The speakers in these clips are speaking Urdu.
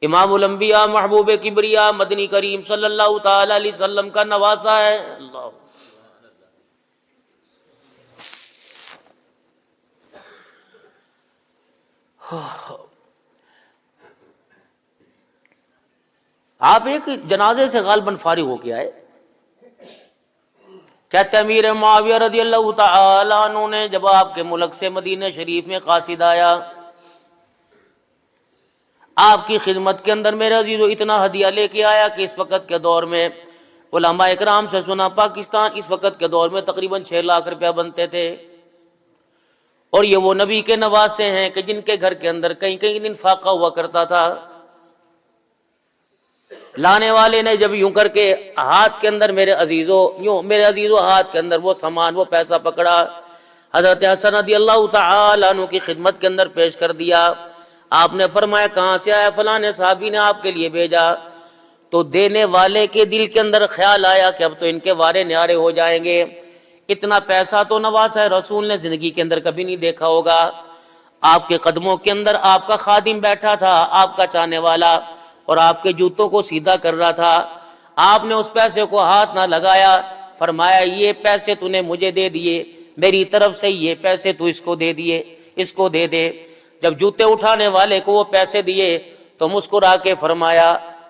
امام الانبیاء محبوب کبریا مدنی کریم صلی اللہ تعالی علیہ وسلم کا نواسا ہے۔ اللہ آپ ایک جنازے سے غالباً فارغ ہو کے آئے، کہتے امیر معاویہ رضی اللہ تعالی عنہ نے جب آپ کے ملک سے مدینہ شریف میں قاصد آیا، آپ کی خدمت کے اندر میرے عزیزو اتنا ہدیہ لے کے آیا کہ اس وقت کے دور میں علماء اکرام سے سنا پاکستان اس وقت کے دور میں تقریباً 6 لاکھ روپیہ بنتے تھے، اور یہ وہ نبی کے نواسے ہیں کہ جن کے گھر کے اندر کئی کئی دن فاقہ ہوا کرتا تھا۔ لانے والے نے جب یوں کر کے ہاتھ کے اندر میرے عزیزو ہاتھ کے اندر وہ سامان وہ پیسہ پکڑا، حضرت حسن رضی اللہ تعالی عنہ کی خدمت کے اندر پیش کر دیا۔ آپ نے فرمایا کہاں سے آیا؟ فلاں صحابی نے آپ کے لیے بھیجا۔ تو دینے والے کے دل کے اندر خیال آیا کہ اب تو ان کے وارے نیارے ہو جائیں گے، اتنا پیسہ تو نواسہ رسول نے زندگی کے اندر کبھی نہیں دیکھا ہوگا۔ آپ کے قدموں کے اندر آپ کا خادم بیٹھا تھا، آپ کا چاہنے والا، اور آپ کے جوتوں کو سیدھا کر رہا تھا۔ آپ نے اس پیسے کو ہاتھ نہ لگایا، فرمایا یہ پیسے تو نے مجھے دے دیے، میری طرف سے یہ پیسے تو اس کو دے دیے، اس کو دے دے۔ جب جوتے اٹھانے والے کو وہ پیسے دیے تو مسکرا کے فرمایا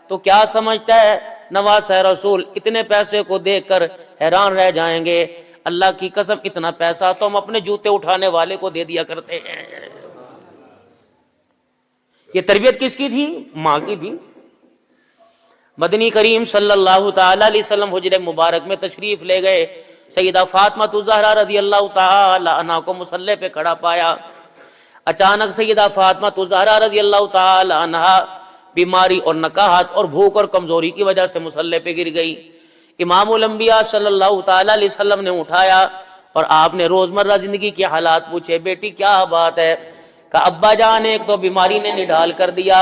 تو کیا سمجھتا ہے نواسہ رسول اتنے پیسے کو دیکھ کر حیران رہ جائیں گے، اللہ کی قسم اتنا پیسہ تو ہم اپنے جوتے اٹھانے والے کو دے دیا کرتے ہیں۔ یہ تربیت کس کی تھی؟ ماں کی تھی۔ مدنی کریم صلی اللہ تعالی علیہ وسلم حجرہ مبارک میں تشریف لے گئے، سیدہ فاطمہ الزہرا رضی اللہ تعالی عنہا کو مصلی پہ کھڑا پایا۔ اچانک سیدہ فاطمہ الزہرا رضی اللہ تعالی عنہا بیماری اور نکاہت اور بھوک اور کمزوری کی وجہ سے مصلی پہ گر گئی۔ امام الانبیاء صلی اللہ تعالی علیہ وسلم نے اٹھایا اور آپ نے روزمرہ زندگی کے حالات پوچھے، بیٹی کیا بات ہے؟ کہا ابا جان ایک تو بیماری نے نڈال کر دیا،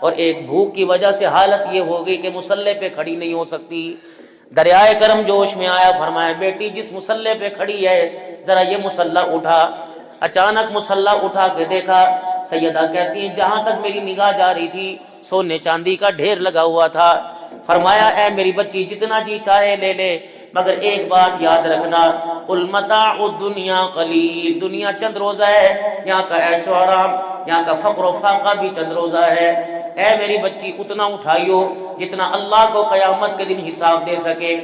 اور ایک بھوک کی وجہ سے حالت یہ ہو گئی کہ مصلی پہ کھڑی نہیں ہو سکتی۔ دریائے کرم جوش میں آیا، فرمایا بیٹی جس مصلی پہ کھڑی ہے ذرا یہ مصلی اٹھا۔ اچانک مصلی اٹھا کے دیکھا، سیدہ کہتی ہیں جہاں تک میری نگاہ جا رہی تھی سونے چاندی کا ڈھیر لگا ہوا تھا۔ فرمایا اے میری بچی جتنا جی چاہے لے لے، مگر ایک بات یاد رکھنا، قل متاع الدنیا قلیل، دنیا چند روزہ ہے، یہاں کا عیش و آرام، یہاں کا فقر و فاقہ بھی چند روزہ ہے۔ اے میری بچی اتنا اٹھائیو جتنا اللہ کو قیامت کے دن حساب دے سکے۔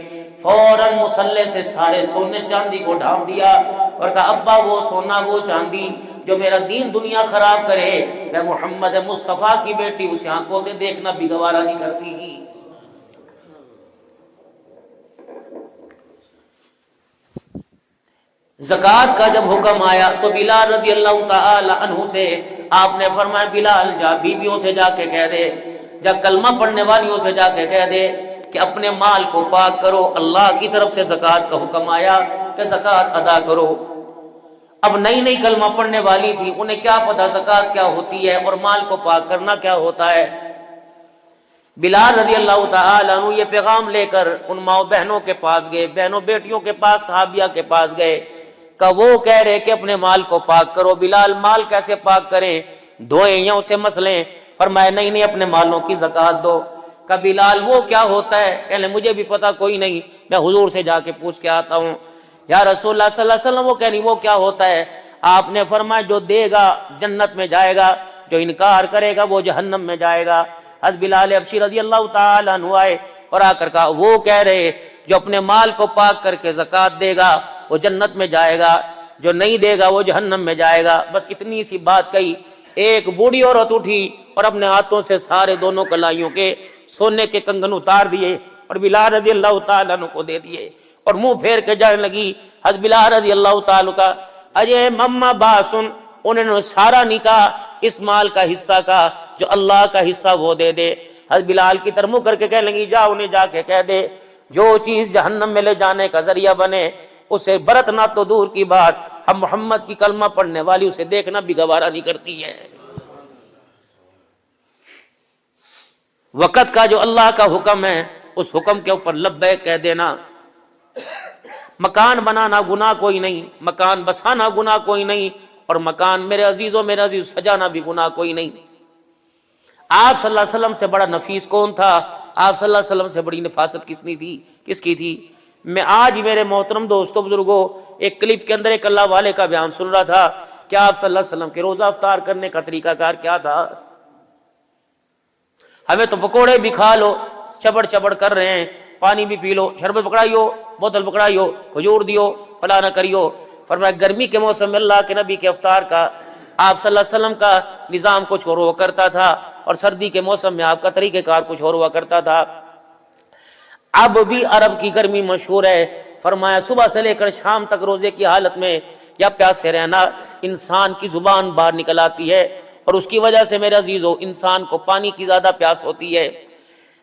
فوراً مصلی سے سارے سونے چاندی کو ڈھانپ دیا اور کہا ابا وہ سونا وہ چاندی جو میرا دین دنیا خراب کرے، میں محمد مصطفیٰ کی بیٹی اسے آنکھوں سے دیکھنا بھی گوارا نہیں کرتی۔ زکوٰۃ کا جب حکم آیا تو بلال رضی اللہ تعالی عنہ سے آپ نے فرمایا بلال جا بیویوں سے جا کے کہہ دے، جا کلمہ پڑھنے والیوں سے جا کے کہہ دے کہ اپنے مال کو پاک کرو، اللہ کی طرف سے زکوٰۃ کا حکم آیا کہ زکوٰۃ ادا کرو۔ اب نئی نئی کلمہ پڑھنے والی تھی، انہیں کیا پتہ زکوٰۃ کیا ہوتی ہے اور مال کو پاک کرنا کیا ہوتا ہے۔ بلال رضی اللہ تعالی عنہ یہ پیغام لے کر ان ماں بہنوں کے پاس گئے، بہنوں بیٹیوں کے پاس، صحابیہ کے پاس گئے کہ وہ کہہ رہے کہ اپنے مال کو پاک کرو۔ بلال مال کیسے پاک کریں؟ دھوئیں یا اسے مسلیں؟ فرمایا نہیں نہیں اپنے مالوں کی زکوٰۃ دو۔ کہ بلال وہ کیا ہوتا ہے؟ کہنے مجھے بھی پتہ کوئی نہیں، میں حضور سے جا کے پوچھ کے آتا ہوں۔ یا رسول اللہ صلی اللہ علیہ وسلم وہ کہنی وہ کیا ہوتا ہے؟ آپ نے فرمایا جو دے گا جنت میں جائے گا، جو انکار کرے گا وہ جہنم میں جائے گا۔ حضرت بلال حبشی رضی اللہ تعالی عنہ آئے اور آ کر کہا وہ کہہ رہے جو اپنے مال کو پاک کر کے زکوٰۃ دے گا وہ جنت میں جائے گا، جو نہیں دے گا وہ جہنم میں جائے گا۔ بس اتنی سی بات کہی، ایک بوڑھی عورت اٹھی اور اپنے ہاتھوں سے سارے دونوں کلائیوں کے سونے کے کنگن اتار دیے اور بلال رضی اللہ تعالیٰ عنہ کو دے دیے اور منہ پھیر کے جانے لگی۔ حضرت بلال رضی اللہ تعالیٰ کا اجے مما باسن، انہوں نے سارا نکاح اس مال کا حصہ کا جو اللہ کا حصہ وہ دے دے۔ حضرت بلال کی طرف منہ کر کے کہنے لگی جا انہیں جا کے کہہ دے جو چیز جہنم میں لے جانے کا ذریعہ بنے اسے برتنا تو دور کی بات، ہم محمد کی کلمہ پڑھنے والی اسے دیکھنا بھی گوارا نہیں کرتی ہے۔ وقت کا جو اللہ کا حکم ہے اس حکم کے اوپر لبیک کہہ دینا۔ مکان بنانا گناہ کوئی نہیں، مکان بسانا گناہ کوئی نہیں، اور مکان میرے عزیزوں میرے عزیز سجانا بھی گناہ کوئی نہیں۔ آپ صلی اللہ علیہ وسلم سے بڑا نفیس کون تھا؟ آپ صلی اللہ علیہ وسلم سے بڑی نفاست کس کی تھی؟ میں آج میرے محترم دوستوں بزرگوں ایک کلپ کے اندر ایک اللہ والے کا بیان سن رہا تھا کہ آپ صلی اللہ علیہ وسلم کے روزہ افطار کرنے کا طریقہ کار کیا تھا۔ ہمیں تو پکوڑے بھی کھا لو، چبڑ چبڑ کر رہے ہیں، پانی بھی پی لو، شربت پکڑائیو، بوتل پکڑائیو، کھجور دیو، فلاں نہ کریو۔ فرمایا گرمی کے موسم میں اللہ کے نبی کے افطار کا آپ صلی اللہ علیہ وسلم کا نظام کچھ اور ہوا کرتا تھا، اور سردی کے موسم میں آپ کا طریقہ کار کچھ اور ہوا کرتا تھا۔ اب بھی عرب کی گرمی مشہور ہے۔ فرمایا صبح سے لے کر شام تک روزے کی حالت میں یا پیاسے رہنا انسان کی زبان باہر نکل آتی ہے، اور اس کی وجہ سے میرے عزیزو انسان کو پانی کی زیادہ پیاس ہوتی ہے۔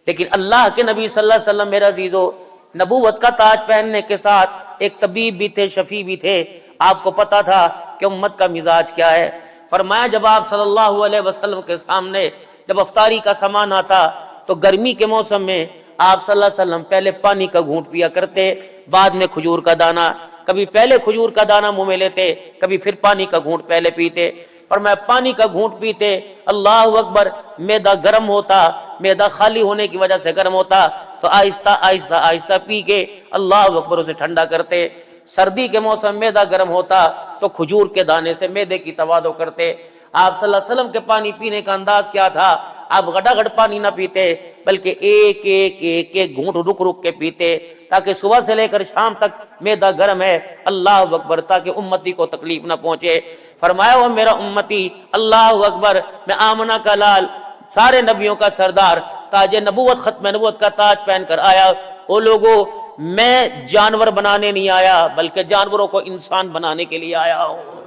لیکن اللہ کے نبی صلی اللہ علیہ وسلم میرے عزیزو نبوت کا تاج پہننے کے ساتھ ایک طبیب بھی تھے، شفیع بھی تھے۔ آپ کو پتا تھا کہ امت کا مزاج کیا ہے۔ فرمایا جب آپ صلی اللہ علیہ وسلم کے سامنے جب افطاری کا سامان آتا تو گرمی کے موسم میں آپ صلی اللہ علیہ وسلم پہلے پانی کا گھونٹ پیا کرتے، بعد میں کھجور کا دانہ، کبھی پہلے کھجور کا دانہ منہ میں لیتے، کبھی پھر پانی کا گھونٹ پہلے پیتے۔ اور میں پانی کا گھونٹ پیتے، اللہ اکبر، معدہ گرم ہوتا، معدہ خالی ہونے کی وجہ سے گرم ہوتا، تو آہستہ آہستہ آہستہ پی کے اللہ اکبر اسے ٹھنڈا کرتے۔ سردی کے موسم معدہ گرم ہوتا تو کھجور کے دانے سے معدے کی توادو کرتے۔ آپ صلی اللہ علیہ وسلم کے پانی پینے کا انداز کیا تھا؟ آپ گھڑا گھڑ پانی نہ پیتے، بلکہ ایک ایک ایک ایک گھونٹ رک رک کے پیتے، تاکہ صبح سے لے کر شام تک معدہ گرم ہے، اللہ اکبر، تاکہ امتی کو تکلیف نہ پہنچے۔ فرمایا وہ میرا امتی، اللہ اکبر، میں آمنہ کا لال، سارے نبیوں کا سردار، تاج نبوت، ختم نبوت کا تاج پہن کر آیا۔ وہ لوگوں، میں جانور بنانے نہیں آیا، بلکہ جانوروں کو انسان بنانے کے لیے آیا ہوں۔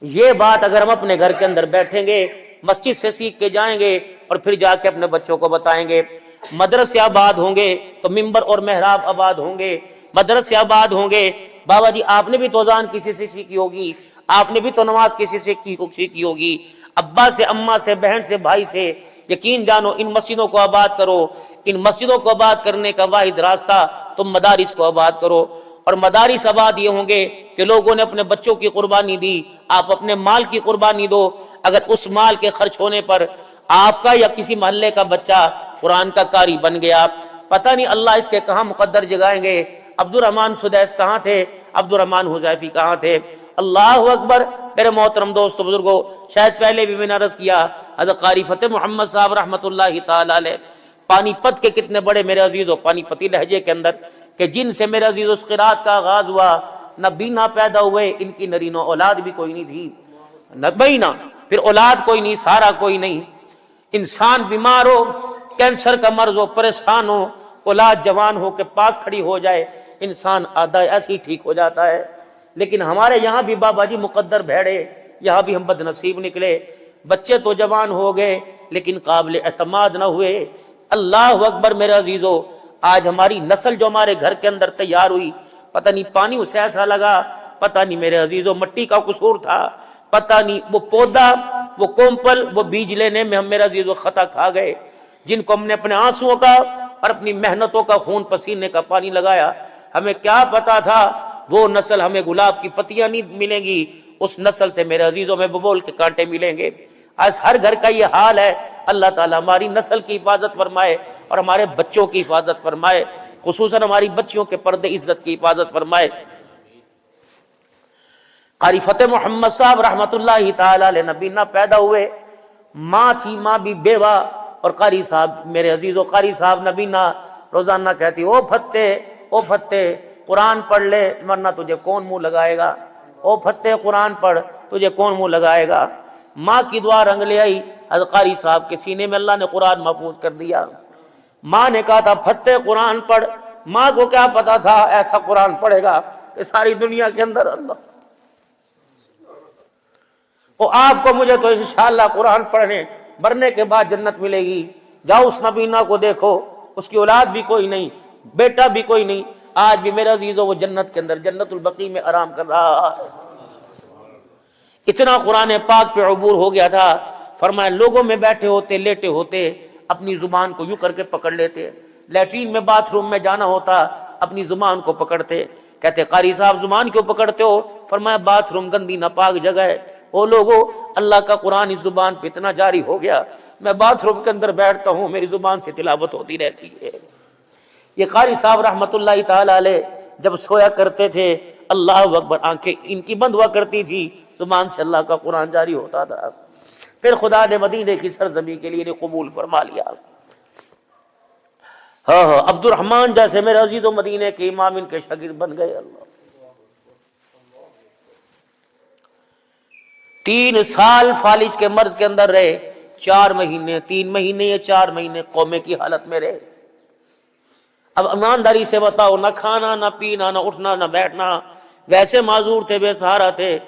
یہ بات اگر ہم اپنے گھر کے اندر بیٹھیں گے، مسجد سے سیکھ کے جائیں گے، اور پھر جا کے اپنے بچوں کو بتائیں گے، مدرسے آباد ہوں گے تو ممبر اور محراب آباد ہوں گے، مدرسے آباد ہوں گے۔ بابا جی آپ نے بھی تو اذان کسی سے سیکھی ہوگی، آپ نے بھی تو نماز کسی سے سیکھی ہوگی، ابا سے، اماں سے، بہن سے، بھائی سے۔ یقین جانو ان مسجدوں کو آباد کرو، ان مسجدوں کو آباد کرنے کا واحد راستہ تم مدارس کو آباد کرو، اور مدارس آباد یہ ہوں گے کہ لوگوں نے اپنے بچوں کی قربانی دی، آپ اپنے مال کی قربانی دو۔ اگر اس مال کے خرچ ہونے پر آپ کا یا کسی محلے کا بچہ قرآن کا قاری بن گیا، پتہ نہیں اللہ اس کے کہاں مقدر جگائیں گے۔ عبد الرحمن سدیس کہاں تھے؟ عبد الرحمن حذیفی کہاں تھے؟ اللہ اکبر، میرے محترم دوستو بزرگو، شاید پہلے بھی میں نے عرض کیا، حضرت قاری فتح محمد صاحب رحمۃ اللہ تعالی علیہ پانی پت کے کتنے بڑے میرے عزیزو، پانی پتی لہجے کے اندر، کہ جن سے میرے عزیزو اس قرات کا آغاز ہوا، نہ بینا پیدا ہوئے، ان کی نرینو اولاد بھی کوئی نہیں تھی، نہ بینا، پھر اولاد کوئی نہیں، سارا کوئی نہیں۔ انسان بیمار ہو، کینسر کا مرض ہو، پریشان ہو، اولاد جوان ہو کے پاس کھڑی ہو جائے، انسان آدھا ایسے ہی ٹھیک ہو جاتا ہے۔ لیکن ہمارے یہاں بھی بابا جی مقدر بھیڑے، یہاں بھی ہم بد نصیب نکلے، بچے تو جوان ہو گئے لیکن قابل اعتماد نہ ہوئے۔ اللہ اکبر میرے عزیزو، آج ہماری نسل جو ہمارے گھر کے اندر تیار ہوئی، پتہ نہیں پانی اسے ایسا لگا، پتہ نہیں میرے عزیزو مٹی کا قصور تھا، پتہ نہیں وہ پودا، وہ کومپل، وہ بیج لینے میں ہم میرے عزیزو خطا کھا گئے، جن کو ہم نے اپنے آنسوؤں کا اور اپنی محنتوں کا، خون پسینے کا پانی لگایا۔ ہمیں کیا پتا تھا وہ نسل ہمیں گلاب کی پتیاں نہیں ملیں گی، اس نسل سے میرے عزیزوں میں ببول کے کانٹے ملیں گے۔ آج ہر گھر کا یہ حال ہے۔ اللہ تعالیٰ ہماری نسل کی حفاظت فرمائے اور ہمارے بچوں کی حفاظت فرمائے، خصوصاً ہماری بچیوں کے پردے عزت کی حفاظت فرمائے۔ قاری فتح محمد صاحب رحمت اللہ تعالی علیہ نبینا پیدا ہوئے، ماں تھی، ماں بھی بیوہ، اور قاری صاحب میرے عزیزو، قاری صاحب نبینا روزانہ کہتی، او پھتے، او پھتے قرآن پڑھ لے ورنہ تجھے کون منہ لگائے گا، او پھتے قرآن پڑھ، تجھے کون منہ لگائے گا۔ ماں کی دعا رنگ لے آئی، حضرت قاری صاحب کے سینے میں اللہ نے قرآن محفوظ کر دیا۔ ماں نے کہا تھا پھتے قرآن پڑھ، ماں کو کیا پتا تھا ایسا قرآن پڑھے گا کہ ساری دنیا کے اندر اللہ، وہ آپ کو مجھے تو انشاءاللہ قرآن پڑھنے مرنے کے بعد جنت ملے گی۔ جاؤ اس نبینا کو دیکھو، اس کی اولاد بھی کوئی نہیں، بیٹا بھی کوئی نہیں، آج بھی میرے عزیزو وہ جنت کے اندر جنت البقیع میں آرام کر رہا ہے۔ اتنا قرآن پاک پہ عبور ہو گیا تھا، فرمایا لوگوں میں بیٹھے ہوتے، لیٹے ہوتے، اپنی زبان کو یوں کر کے پکڑ لیتے، لیٹرین میں باتھ روم میں جانا ہوتا اپنی زبان کو پکڑتے۔ کہتے قاری صاحب زبان کیوں پکڑتے ہو؟ فرمایا باتھ روم گندی ناپاک جگہ ہے، وہ لوگوں اللہ کا قرآن اس زبان پہ اتنا جاری ہو گیا، میں باتھ روم کے اندر بیٹھتا ہوں میری زبان سے تلاوت ہوتی رہتی ہے۔ یہ قاری صاحب رحمت اللہ تعالی علیہ جب سویا کرتے تھے اللہ اکبر آنکھیں ان کی بند ہوا کرتی تھی، زبان سے اللہ کا قرآن جاری ہوتا تھا۔ پھر خدا نے مدینے کی سرزمین کے لیے انہیں قبول فرما لیا۔ ہاں عبد الرحمن جیسے میرے عزیز و مدینے کے امام ان کے شاگرد بن گئے۔ اللہ 3 سال فالج کے مرض کے اندر رہے، 4 مہینے 3 مہینے یا 4 مہینے قومے کی حالت میں رہے۔ اب ایمانداری سے بتاؤ، نہ کھانا نہ پینا نہ اٹھنا نہ بیٹھنا، ویسے معذور تھے، بے سہارا تھے۔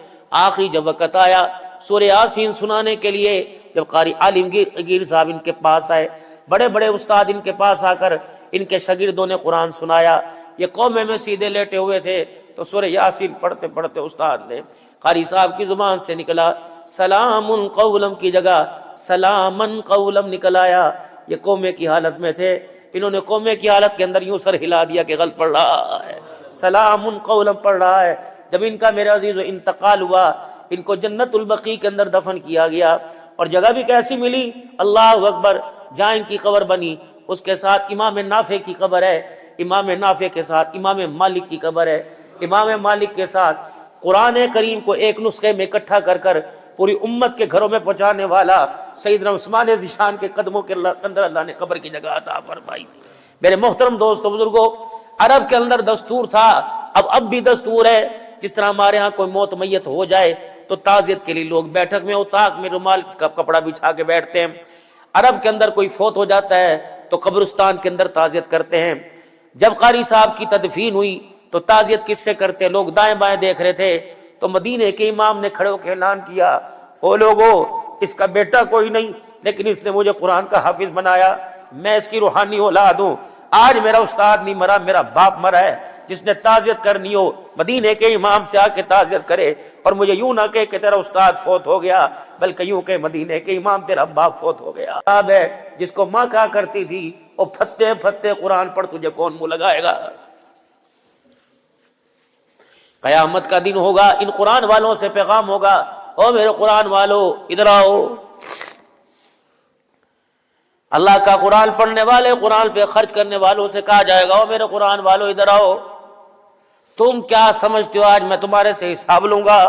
آخری جب وقت آیا سورہ یاسین سنانے کے لیے، جب قاری عالمگیر صاحب ان کے پاس آئے، بڑے بڑے استاد ان کے پاس آ کر ان کے شاگردوں نے قرآن سنایا، یہ قومے میں سیدھے لیٹے ہوئے تھے، تو سورہ یاسین پڑھتے پڑھتے استاد نے قاری صاحب کی زبان سے نکلا سلام قولم کی جگہ سلامن قولم نکل آیا۔ یہ قومے کی حالت میں تھے، انہوں نے قومے کی حالت کے اندر یوں سر ہلا دیا کہ غلط پڑھ رہا ہے، سلام قولم پڑھ رہا ہے۔ جب ان کا میرا عزیز انتقال ہوا، ان کو جنت البقیع کے اندر دفن کیا گیا، اور جگہ بھی کیسی ملی، اللہ اکبر، جہاں ان کی قبر بنی اس کے ساتھ امام نافع کی قبر ہے، امام نافع کے ساتھ امام مالک کی قبر ہے، امام مالک کے ساتھ قرآن کریم کو ایک نسخے میں اکٹھا کر کر پوری امت کے گھروں میں پہنچانے والا سیدنا عثمان ذیشان کے قدموں کے اندر اللہ نے قبر کی جگہ عطا فرمائی۔ میرے محترم دوستو بزرگوں، عرب کے اندر دستور تھا، اب بھی دستور ہے، جس طرح ہمارے ہاں کوئی موت میت ہو جائے تو تعزیت کے لیے لوگ بیٹھک میں اتاق میں رومال کا کپڑا بچھا کے بیٹھتے ہیں، عرب کے اندر کوئی فوت ہو جاتا ہے تو قبرستان کے اندر تعزیت کرتے ہیں۔ جب قاری صاحب کی تدفین ہوئی تو تعزیت کس سے کرتے، لوگ دائیں بائیں دیکھ رہے تھے، تو مدینے کے امام نے کھڑے ہو کے اعلان کیا، او لوگو، اس کا بیٹا کوئی نہیں لیکن اس نے مجھے قرآن کا حافظ بنایا، میں اس کی روحانی اولاد ہوں، آج میرا استاد نہیں مرا، میرا باپ مرا ہے، جس نے تعزیت کرنی ہو مدینے کے امام سے آ کے تعزیت کرے، اور مجھے یوں نہ کہ تیرا استاد فوت ہو گیا، بلکہ یوں کہ مدینے کے امام تیرا باپ فوت ہو گیا۔ اب ہے جس کو ماں کہا کرتی تھی، او پھتے پھتے قرآن پڑھ، تجھے کون منہ لگائے گا؟ قیامت کا دن ہوگا، ان قرآن والوں سے پیغام ہوگا، او میرے قرآن والو ادھر آؤ۔ اللہ کا قرآن پڑھنے والے، قرآن پہ خرچ کرنے والوں سے کہا جائے گا، او میرے قرآن والو ادھر آؤ، تم کیا سمجھتے ہو آج میں تمہارے سے حساب لوں گا؟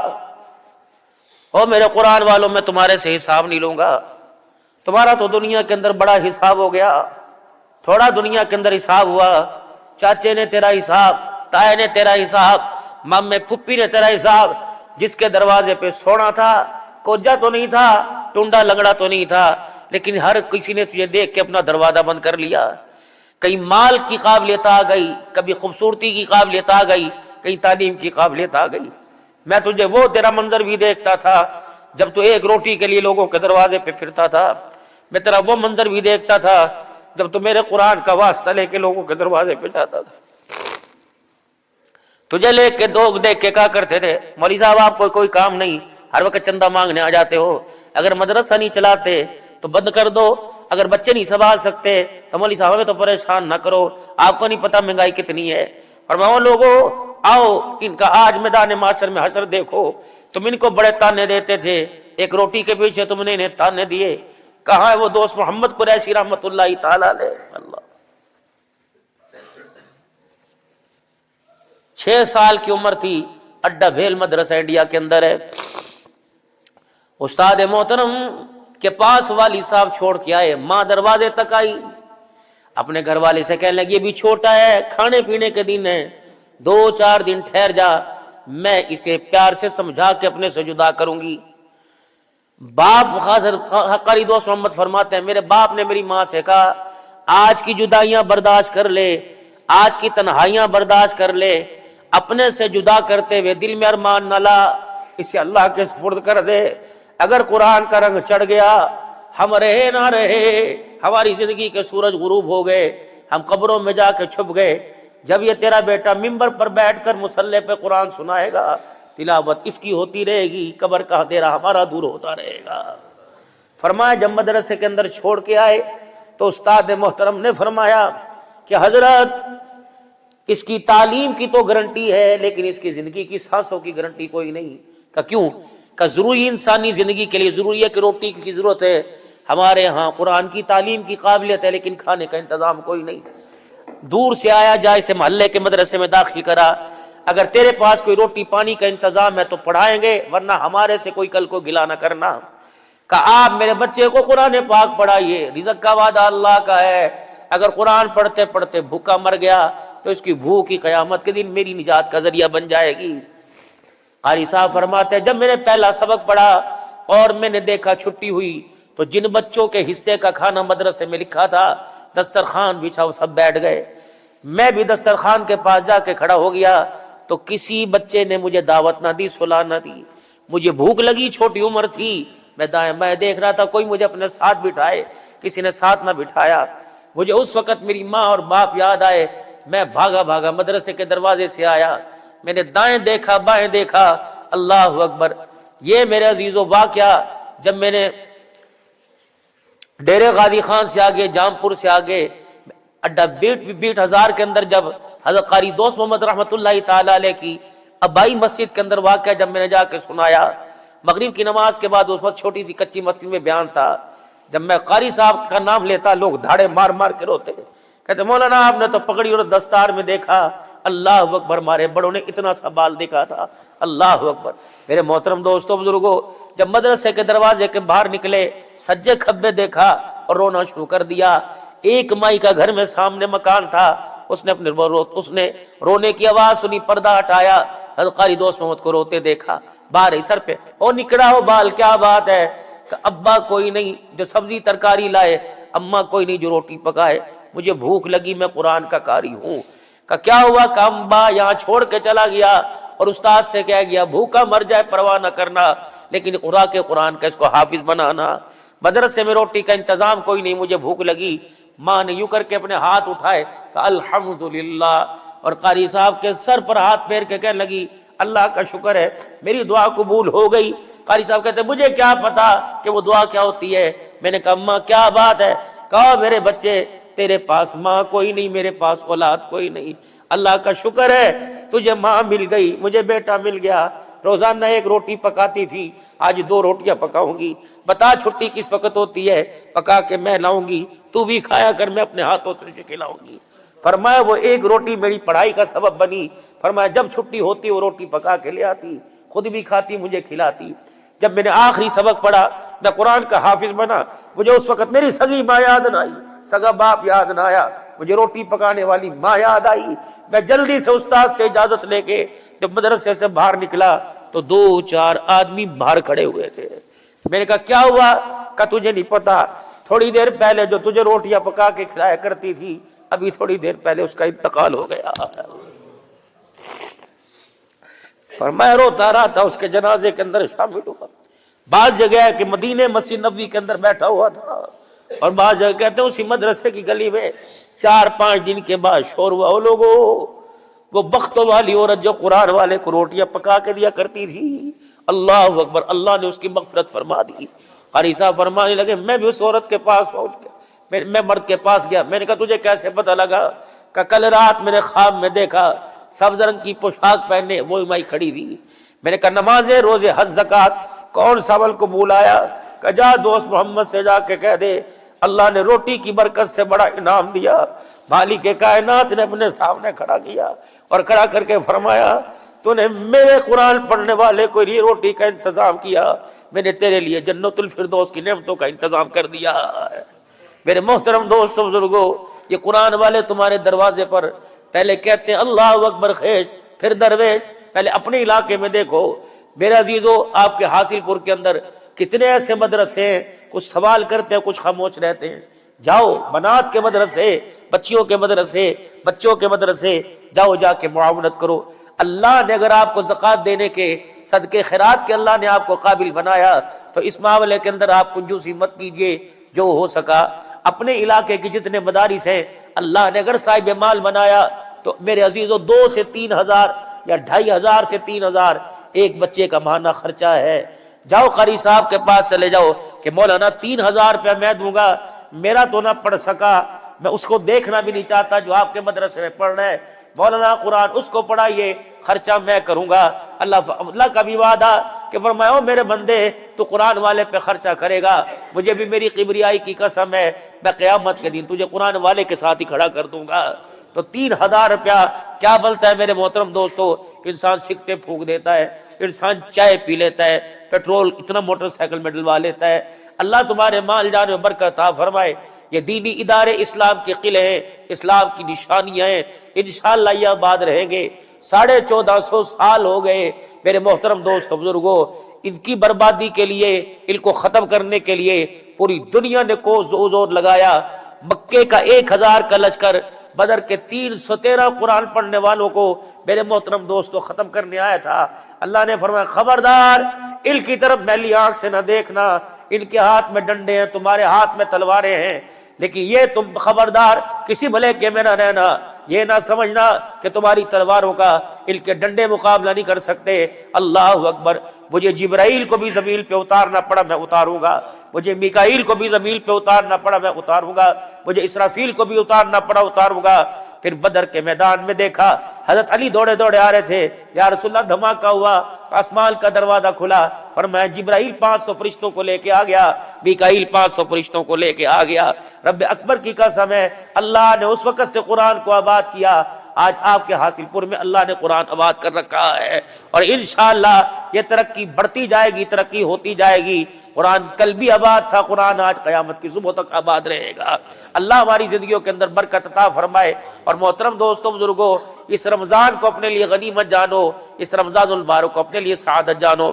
او میرے قرآن والو، میں تمہارے سے حساب نہیں لوں گا، تمہارا تو دنیا کے اندر بڑا حساب ہو گیا، تھوڑا دنیا کے اندر حساب ہوا، چاچے نے تیرا حساب، تائے نے تیرا حساب، مامے پھپھی نے تیرا حساب، جس کے دروازے پہ سونا تھا، کوجا تو نہیں تھا، ٹنڈا لنگڑا تو نہیں تھا، لیکن ہر کسی نے تجھے دیکھ کے اپنا دروازہ بند کر لیا۔ کہیں مال کی قابلیت آ گئی، کبھی خوبصورتی کی قابلیت آ گئی، کہیں تعلیم کی قابلیت آ گئی۔ میں تجھے وہ تیرا منظر بھی دیکھتا تھا جب تو ایک روٹی کے لیے لوگوں کے دروازے پہ پھرتا تھا، میں تیرا وہ منظر بھی دیکھتا تھا جب تو میرے قرآن کا واسطہ لے کے لوگوں کے دروازے پہ جاتا تھا۔ تجھے لے کے لوگ دیکھ کے کہا کرتے تھے، مولوی صاحب آپ کو کوئی کام نہیں، ہر وقت چندہ مانگنے آ جاتے ہو، اگر مدرسہ نہیں چلاتے تو بند کر دو، اگر بچے نہیں سنبھال سکتے تو مولوی صاحب ہمیں تو پریشان نہ کرو، آپ کو نہیں پتا مہنگائی کتنی ہے۔ اور وہ لوگوں آؤ، ان کا آج میدان معاشر میں حشر دیکھو، تم ان کو بڑے تانے دیتے تھے، ایک روٹی کے پیچھے تم نے انہیں تانے دیے، کہاں ہے وہ دوست محمد قریشی رحمت اللہ تعالی علیہ؟ اللہ 6 سال کی عمر تھی، اڈا بھیل مدرسہ انڈیا کے اندر ہے، استاد محترم کے پاس والی صاحب چھوڑ کے آئے، ماں دروازے تک آئی، اپنے گھر والے سے کہنے لگی ابھی چھوٹا ہے، کھانے پینے کے دن ہے، 2-4 دن ٹھہر جا، میں اسے پیار سے سمجھا کے اپنے سے جدا کروں گی۔ باپ قاری دوست محمد فرماتے ہیں میرے باپ نے میری ماں سے کہا آج کی جدائیاں برداشت کر لے، آج کی تنہائیاں برداشت کر لے، اپنے سے جدا کرتے ہوئے دل میں ارمان نہ لا، اسے اللہ کے سپرد کر دے، اگر قرآن کا رنگ چڑھ گیا، ہم رہے نہ رہے، ہماری زندگی کے سورج غروب ہو گئے، ہم قبروں میں جا کے چھپ گئے، جب یہ تیرا بیٹا ممبر پر بیٹھ کر مصلی پہ قرآن سنائے گا، تلاوت اس کی ہوتی رہے گی، قبر کا اندھیرا ہمارا دور ہوتا رہے گا۔ فرمایا جب مدرسے کے اندر چھوڑ کے آئے تو استاد محترم نے فرمایا کہ حضرت اس کی تعلیم کی تو گارنٹی ہے لیکن اس کی زندگی کی سانسوں کی گارنٹی کوئی نہیں۔ کہ کیوں؟ کا ضروری انسانی زندگی کے لیے ضروری ہے کہ روٹی کی ضرورت ہے. ہمارے ہاں قرآن کی تعلیم کی قابلیت ہے لیکن کھانے کا انتظام کوئی نہیں. دور سے آیا جائے سے محلے کے مدرسے میں داخل کرا. اگر تیرے پاس کوئی روٹی پانی کا انتظام ہے تو پڑھائیں گے, ورنہ ہمارے سے کوئی کل کو گلا نہ کرنا. کہا آپ میرے بچے کو قرآن پاک پڑھائیے, رزق کا وعدہ اللہ کا ہے. اگر قرآن پڑھتے پڑھتے بھوکا مر گیا تو اس کی بھوک کی قیامت کے دن میری نجات کا ذریعہ بن جائے گی. قاری صاحب فرماتے ہیں جب میں نے پہلا سبق پڑھا اور میں نے دیکھا چھٹی ہوئی تو جن بچوں کے حصے کا کھانا مدرسے میں لکھا تھا دسترخوان بچھا وہ سب بیٹھ گئے. میں بھی دسترخوان کے پاس جا کے کھڑا ہو گیا تو کسی بچے نے مجھے دعوت نہ دی, صلاح نہ دی. مجھے بھوک لگی, چھوٹی عمر تھی, میں دائیں بائیں دیکھ رہا تھا کوئی مجھے اپنے ساتھ بٹھائے, کسی نے ساتھ نہ بٹھایا. مجھے اس وقت میری ماں اور باپ یاد آئے. میں بھاگا بھاگا مدرسے کے دروازے سے آیا, میں نے دائیں دیکھا بائیں دیکھا, اللہ اکبر. یہ میرے عزیزو واقعہ جب میں نے ڈیرے غازی خان سے آگے, جام پور سے آگے اڈا بیٹ ہزار کے اندر جب حضرت قاری دوست محمد رحمت اللہ تعالی علیہ کی ابائی مسجد کے اندر واقعہ جب میں نے جا کے سنایا, مغرب کی نماز کے بعد اس وقت چھوٹی سی کچی مسجد میں بیان تھا. جب میں قاری صاحب کا نام لیتا لوگ دھاڑے مار مار کے روتے, کہتے مولانا آپ نے تو پگڑی اور دستار میں دیکھا. اللہ اکبر, ہمارے بڑوں نے اتنا سا بال دیکھا تھا. اللہ اکبر. میرے محترم دوستوں بزرگوں, جب مدرسے کے دروازے کے باہر نکلے سجے کھبے دیکھا اور رونا شروع کر دیا. ایک مائی کا گھر میں سامنے مکان تھا, اس نے رونے کی آواز سنی, پردہ ہٹایا, حضرت قاری دوست محمد کو روتے دیکھا. باہر ہی سر پہ او نکڑا ہو بال, کیا بات ہے؟ کہ ابا کوئی نہیں جو سبزی ترکاری لائے, اماں کوئی نہیں جو روٹی پکائے, مجھے بھوک لگی, میں قرآن کا قاری ہوں. کہ کیا ہوا؟ کہ ابا یہاں چھوڑ کے چلا گیا اور استاد سے کہہ گیا بھوکا مر جائے پرواہ نہ کرنا, لیکن قرآن کا اس کو حافظ بنانا. مدرسے میں روٹی کا انتظام کوئی نہیں, مجھے بھوک لگی. ماں نے یوں کر کے اپنے ہاتھ اٹھائے کہ الحمدللہ, اور قاری صاحب کے سر پر ہاتھ پھیر کے کہنے لگی اللہ کا شکر ہے میری دعا قبول ہو گئی. قاری صاحب کہتے مجھے کیا پتا کہ وہ دعا کیا ہوتی ہے. میں نے کہا اماں کیا بات ہے؟ کہا میرے بچے تیرے پاس ماں کوئی نہیں, میرے پاس اولاد کوئی نہیں, اللہ کا شکر ہے تجھے ماں مل گئی, مجھے بیٹا مل گیا. روزانہ ایک روٹی پکاتی تھی, آج 2 روٹیاں پکاؤں گی. بتا چھٹی کس وقت ہوتی ہے, پکا کے میں لاؤں گی, تو بھی کھایا کر, میں اپنے ہاتھوں سے کھلاؤں گی. فرمایا وہ ایک روٹی میری پڑھائی کا سبب بنی. فرمایا جب چھٹی ہوتی وہ روٹی پکا کے لے آتی, خود بھی کھاتی, مجھے کھلاتی. جب میں نے آخری سبق پڑھا, میں قرآن کا حافظ بنا, مجھے اس وقت میری سگی ماں یاد نہ آئی, سگا باپ یاد نہ آیا, مجھے روٹی پکانے والی ماں یاد آئی. میں جلدی سے استاد سے اجازت لے کے جب مدرسے سے باہر نکلا تو 2-4 آدمی باہر کھڑے ہوئے تھے. میں نے کہا کیا ہوا؟ کہ تجھے نہیں پتا, تھوڑی دیر پہلے جو تجھے روٹیاں پکا کے کھلایا کرتی تھی ابھی تھوڑی دیر پہلے اس کا انتقال ہو گیا. فرمایا روتا رہا تھا, اس کے جنازے کے اندر شامل ہوا. بعض جگہ ہے کہ مدینے مسجد نبوی کے اندر بیٹھا ہوا تھا, اور بعض جگہ کہتے ہیں اسی مدرسے کی گلی میں 4-5 دن کے بعد شور ہوا, او لوگوں وہ بختوں والی عورت جو قرآن والے کو روٹیاں پکا کے دیا کرتی تھی, اللہ اکبر, اللہ نے اس کی مغفرت فرما دی. قاری صاحب فرمانے لگے میں بھی اس عورت کے پاس پہنچ گیا, میں مرد کے پاس گیا. میں نے کہا تجھے کیسے پتہ لگا؟ کہ کل رات میں نے خواب میں دیکھا سبز رنگ کی پوشاک پہنے وہ مائی کھڑی تھی. میں نے کہا نمازیں, روزے, حج, زکات کون سا عمل قبول آیا؟ کہ جا دوست محمد سے جا کے کہہ دے اللہ نے روٹی کی برکت سے بڑا انعام دیا. مالک کائنات نے اپنے سامنے کھڑا کیا اور کھڑا کر کے فرمایا تو نے میرے قرآن پڑھنے والے کو یہ روٹی کا انتظام کیا, میں نے تیرے لیے جنت الفردوس کی نعمتوں کا انتظام کر دیا. میرے محترم دوستوں بزرگوں, یہ قرآن والے تمہارے دروازے پر پہلے کہتے ہیں اللہ اکبر خیش, پھر درویش. پہلے اپنے علاقے میں دیکھو میرے عزیزو, آپ کے حاصل پور کے اندر کتنے ایسے مدرسے ہیں, کچھ سوال کرتے ہیں کچھ خاموش رہتے ہیں. جاؤ بنات کے مدرسے, بچیوں کے مدرسے, بچوں کے مدرسے, جاؤ جا کے معاونت کرو. اللہ نے اگر آپ کو زکوٰۃ دینے کے, صدقے خیرات کے اللہ نے آپ کو قابل بنایا تو اس معاملے کے اندر آپ کنجوسی مت کیجیے. جو ہو سکا اپنے علاقے کے جتنے مدارس ہیں اللہ نے اگر صاحب مال بنایا تو میرے عزیزو 2 سے 3 ہزار یا 2,500 سے 3,000 ایک بچے کا ماہانہ خرچہ ہے. جاؤ قاری صاحب کے پاس چلے جاؤ کہ مولانا 3,000 روپیہ میں دوں گا, میرا تو نہ پڑھ سکا, میں اس کو دیکھنا بھی نہیں چاہتا جو آپ کے مدرسے میں پڑھ رہا ہے, مولانا قرآن اس کو پڑھائیے, خرچہ میں کروں گا. اللہ کا بھی وعدہ کہ فرمایا او میرے بندے تو قرآن والے پہ خرچہ کرے گا، مجھے بھی میری کبریائی کی قسم ہے میں قیامت کے دن تجھے قرآن والے کے ساتھ ہی کھڑا کر دوں گا۔ تو 3000 روپیہ کیا بنتا ہے میرے محترم دوستو؟ انسان سگریٹیں پھونک دیتا ہے، انسان چائے پی لیتا ہے، پیٹرول اتنا موٹر سائیکل میں ڈلوا لیتا ہے۔ اللہ تمہارے مال جان میں برکت عطا فرمائے۔ یہ دینی ادارے اسلام کے قلعے ہیں، اسلام کی نشانیاں ہیں، انشاءاللہ یہ آباد رہیں گے۔ 1450 سال ہو گئے میرے محترم دوست بزرگوں، ان کی بربادی کے لیے، ان کو ختم کرنے کے لیے پوری دنیا نے کو زور لگایا۔ مکے کا 1000 کا لشکر بدر کے 313 قرآن پڑھنے والوں کو میرے محترم دوستو ختم کرنے آیا تھا۔ اللہ نے فرمایا خبردار ان کی طرف میلی آنکھ سے نہ دیکھنا، ان کے ہاتھ میں ڈنڈے ہیں، تمہارے ہاتھ میں تلواریں ہیں، لیکن یہ تم خبردار کسی بھلے کے میں نہ رہنا، یہ نہ سمجھنا کہ تمہاری تلواروں کا ان کے ڈنڈے مقابلہ نہیں کر سکتے۔ اللہ اکبر۔ مجھے جبرائیل کو بھی زمین پہ اتارنا پڑا میں اتاروں گا، مجھے میکائیل کو بھی زمین پہ اتارنا پڑا میں اتاروں گا، مجھے اسرافیل کو بھی اتارنا پڑا اتاروں گا۔ پھر بدر کے میدان میں دیکھا حضرت علی دوڑے دوڑے آ رہے تھے، یا رسول اللہ دھماکہ ہوا، آسمان کا دروازہ کھلا، فرمایا جبرائیل 500 فرشتوں کو لے کے آ گیا، میکائیل 500 فرشتوں کو لے کے آ گیا۔ رب اکبر کی قسم ہے اللہ نے اس وقت سے قرآن کو آباد کیا، آج آپ کے حاصل پور میں اللہ نے قرآن آباد کر رکھا ہے، اور انشاءاللہ یہ ترقی بڑھتی جائے گی، ترقی ہوتی جائے گی۔ قرآن کل بھی آباد تھا، قرآن آج قیامت کی صبح تک آباد رہے گا۔ اللہ ہماری زندگیوں کے اندر برکت عطا فرمائے۔ اور محترم دوستوں بزرگوں، اس رمضان کو اپنے لیے غنیمت جانو، اس رمضان المبارک کو اپنے لیے سعادت جانو۔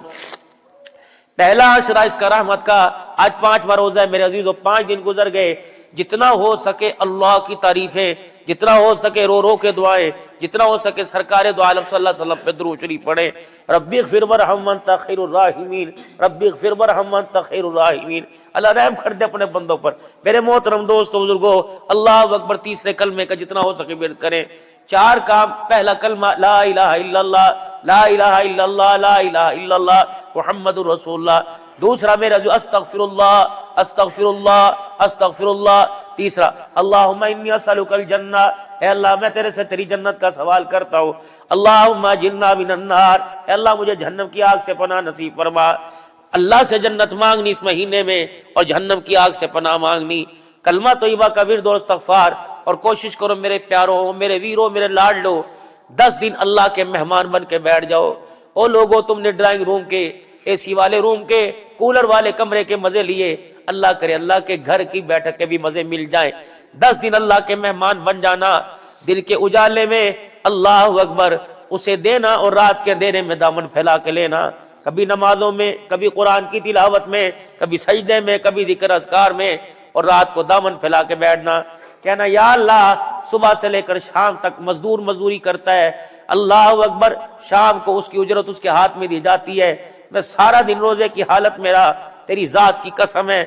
پہلا عشرہ اس کا رحمت کا، آج 5واں روزہ ہے میرے عزیزو، 5 دن گزر گئے۔ جتنا ہو سکے اللہ کی تعریفیں، جتنا ہو سکے رو رو کے دعائیں، جتنا ہو سکے سرکار دو عالم صلی اللہ علیہ وسلم پہ درود شریف پڑھیں۔ ربی اغفر وارحم وانت خیر الراحمین، ربی اغفر وارحم وانت خیر الراحمین۔ اللہ رحم کر دے اپنے بندوں پر۔ میرے محترم دوستو بزرگو، اللہ اکبر تیسرے کلمے کا جتنا ہو سکے ورد کریں۔ 4 کام، پہلا کلمہ لا الہ الا اللہ، لا الہ الا اللہ، لا الہ الا اللہ محمد رسول اللہ۔ دوسرا میرا جو استغفر اللہ، استغفر اللہ، استغفر اللہ۔ تیسرا اللہم انی اسألک الجنہ، اے اللہ میں تیرے سے تیری جنت کا سوال کرتا ہوں۔ اللہم اجرنا من النار، اے اللہ مجھے جہنم کی آگ سے پناہ نصیب فرما۔ اللہ سے جنت مانگنی اس مہینے میں، اور جہنم کی آگ سے پناہ مانگنی۔ کلمہ طیبہ کا ورد اور استغفار، اور کوشش کرو میرے پیاروں، میرے ویروں، میرے لاڈلو، 10 دن اللہ کے مہمان بن کے بیٹھ جاؤ۔ او لوگوں، تم نے ڈرائنگ روم کے، اے سی والے روم کے، کولر والے کمرے کے مزے لیے، اللہ کرے اللہ کے گھر کی بیٹھک کے بھی مزے مل جائیں۔ 10 دن اللہ کے مہمان بن جانا۔ دن کے اجالے میں اللہ اکبر اسے دینا، اور رات کے اندھیرے میں دامن پھیلا کے لینا، کبھی نمازوں میں، کبھی قرآن کی تلاوت میں، کبھی سجدے میں، کبھی ذکر اذکار میں، اور رات کو دامن پھیلا کے بیٹھنا، کہنا یا اللہ صبح سے لے کر شام تک مزدور مزدوری کرتا ہے، اللہ اکبر، شام کو اس کی اجرت اس کے ہاتھ میں دی جاتی ہے، میں سارا دن روزے کی حالت میں رہا، تیری ذات کی قسم ہے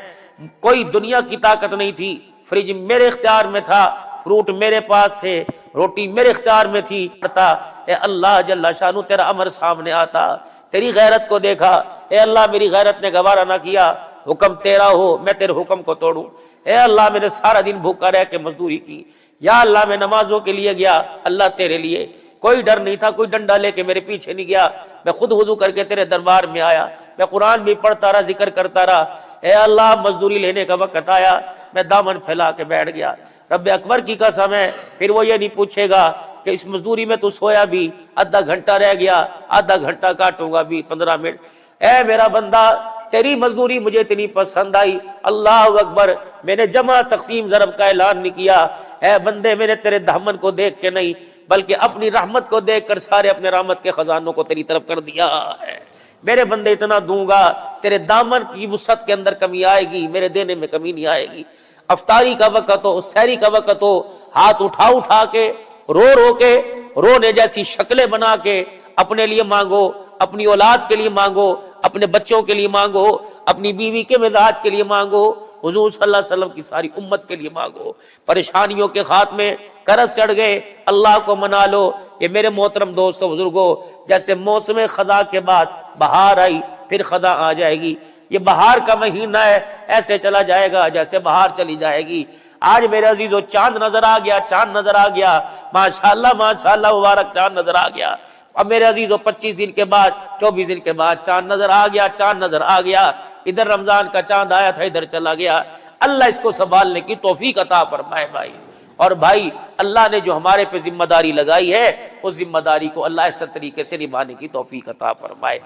کوئی دنیا کی طاقت نہیں تھی، فریج میرے اختیار میں تھا، فروٹ میرے پاس تھے، روٹی میرے اختیار میں تھی، اے اللہ جل شانو تیرا امر سامنے آتا، تیری غیرت کو دیکھا، اے اللہ میری غیرت نے گوارا نہ کیا، حکم تیرا ہو میں تیرے حکم کو توڑوں، اے اللہ میں نے سارا دن بھوکا رہ کے مزدوری کی، یا اللہ میں نمازوں کے لیے گیا، اللہ تیرے لیے، کوئی ڈر نہیں تھا، کوئی ڈنڈا لے کے میرے پیچھے نہیں گیا، میں خود وضو کر کے تیرے دربار میں آیا، میں قرآن بھی پڑھتا رہا، ذکر کرتا رہا، اے اللہ مزدوری لینے کا وقت آیا، میں دامن پھیلا کے بیٹھ گیا۔ رب اکبر کی قسم ہے پھر وہ یہ نہیں پوچھے گا کہ اس مزدوری میں تو سویا بھی، آدھا گھنٹہ رہ گیا، آدھا گھنٹہ کاٹوں گا بھی 15 منٹ، اے میرا بندہ تیری مزدوری مجھے اتنی پسند آئی، اللہ اکبر، میں نے جمع تقسیم ضرب کا اعلان نہیں کیا، اے بندے میں نے تیرے دامن کو دیکھ کے نہیں بلکہ اپنی رحمت کو دیکھ کر سارے اپنے رحمت کے خزانوں کو تیری طرف کر دیا ہے، میرے بندے اتنا دوں گا تیرے دامن کی وسعت کے اندر کمی آئے گی، میرے دینے میں کمی نہیں آئے گی۔ افطاری کا وقت ہو، سحری کا وقت ہو، ہاتھ اٹھا اٹھا کے رو رو کے رونے جیسی شکلیں بنا کے اپنے لیے مانگو، اپنی اولاد کے لیے مانگو، اپنے بچوں کے لیے مانگو، اپنی بیوی کے مزاج کے لیے مانگو، حضور صلی اللہ علیہ وسلم کی ساری امت کے لیے مانگو، پریشانیوں کے خاتمے، قرض چڑھ گئے اللہ کو منا لو۔ یہ میرے محترم دوستو بزرگو، جیسے موسم خزاں کے بعد بہار آئی پھر خزاں آ جائے گی، یہ بہار کا مہینہ ہے، ایسے چلا جائے گا جیسے بہار چلی جائے گی۔ آج میرے عزیزو چاند نظر آ گیا، چاند نظر آ گیا، ماشاءاللہ ماشاءاللہ مبارک چاند نظر آ گیا، اب میرے عزیزوں 25 دن کے بعد 24 دن کے بعد چاند نظر آ گیا، چاند نظر آ گیا، ادھر رمضان کا چاند آیا تھا ادھر چلا گیا۔ اللہ اس کو سنبھالنے کی توفیق عطا فرمائے بھائی۔ اور بھائی اللہ نے جو ہمارے پہ ذمہ داری لگائی ہے اس ذمہ داری کو اللہ اس طریقے سے نبھانے کی توفیق عطا فرمائے۔